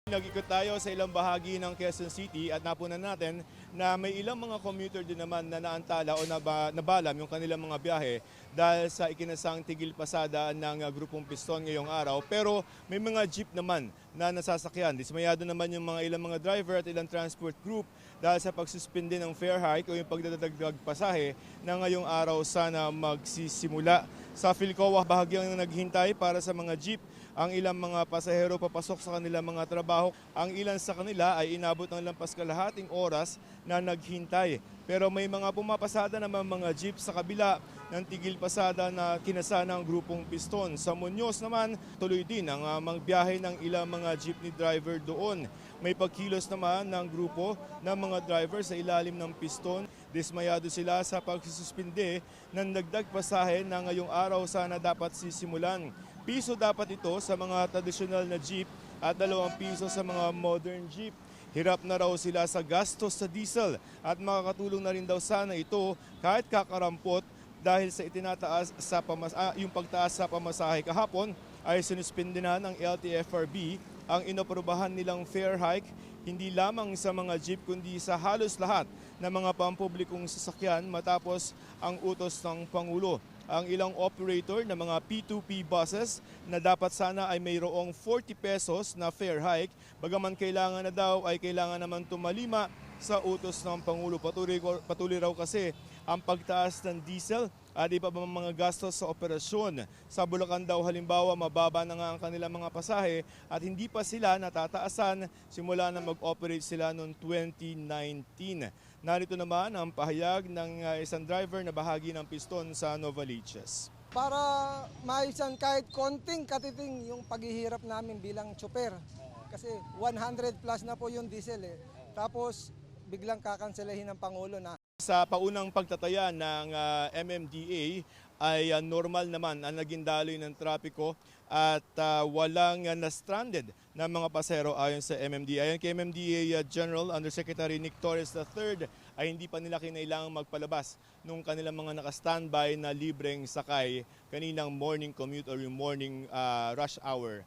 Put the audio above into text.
Nag-ikot tayo sa ilang bahagi ng Quezon City at napunan natin na may ilang mga commuter din naman na naantala o nabalam yung kanilang mga biyahe dahil sa ikinasang tigil pasada ng grupong Piston ngayong araw. Pero may mga jeep naman na nasasakyan. Dismayado naman yung mga ilang mga driver at ilang transport group dahil sa pagsuspindi ng fare hike o yung pagdadagdag pasahe na ngayong araw sana magsisimula. Sa Philcoa, bahagyang naghintay para sa mga jeep ang ilang mga pasahero papasok sa kanilang mga trabaho. Ang ilan sa kanila ay inabot ng lampas kalahating oras na naghintay. Pero may mga pumapasada naman mga jeep sa kabila ng tigil pasada na kinasa ng grupong Piston. Sa Muñoz naman, tuloy din ang magbiyahe ng ilang mga jeepney driver doon. May pagkilos naman ng grupo ng mga driver sa ilalim ng Piston. Dismayado sila sa pagsususpinde ng dagdag pasahe na ngayong araw sana dapat sisimulan. Piso dapat ito sa mga tradisyonal na jeep at 2 piso sa mga modern jeep. Hirap na raw sila sa gastos sa diesel at makakatulong na rin daw sana ito kahit kakarampot dahil sa itinataas sa yung pagtaas sa pamasahe kahapon ay sinuspindi na ng LTFRB ang inaprubahan nilang fare hike hindi lamang sa mga jeep kundi sa halos lahat ng mga pampublikong sasakyan matapos ang utos ng Pangulo. Ang ilang operator ng mga P2P buses na dapat sana ay mayroong 40 pesos na fare hike, bagaman kailangan na daw ay kailangan naman tumalima sa utos ng Pangulo. Patuloy raw kasi ang pagtaas ng diesel at iba pa mga gastos sa operasyon. Sa Bulacan daw halimbawa mababa na nga ang kanilang mga pasahe at hindi pa sila natataasan simula na mag-operate sila noong 2019. Narito naman ang pahayag ng isang driver na bahagi ng Piston sa Novaliches. Para maisan kahit konting katiting yung paghihirap namin bilang tsoper. Kasi 100 plus na po yung diesel eh. Tapos biglang kakanselahin ng Pangulo na. Sa paunang pagtataya ng MMDA ay normal naman ang naging daloy ng trapiko at walang na-stranded na mga pasero ayon sa MMDA. Ayon kay MMDA General Undersecretary Nick Torres III ay hindi pa nila kinailangang magpalabas nung kanilang mga naka-standby na libreng sakay kaninang morning commute or yung morning rush hour.